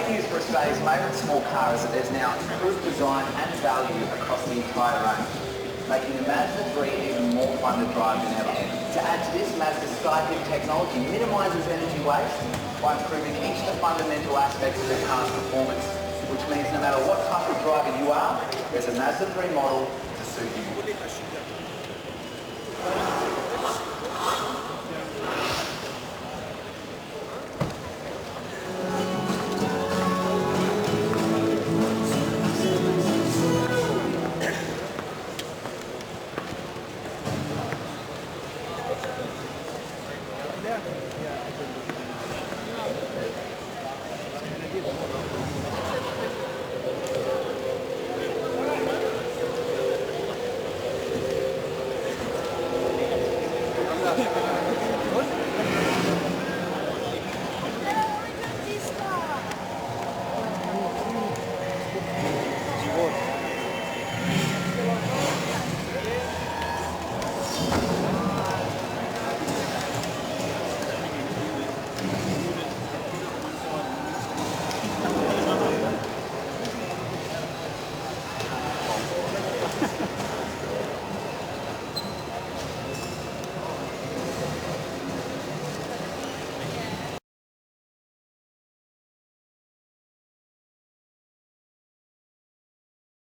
great news for Australia's favourite small car is that there's now improved design and value across the entire range, making the Mazda 3 even more fun to drive than ever. To add to this, Mazda's SkyFit technology minimises energy waste by improving each of the fundamental aspects of the car's performance, which means no matter what type of driver you are, there's a Mazda 3 model to suit you. Yeah,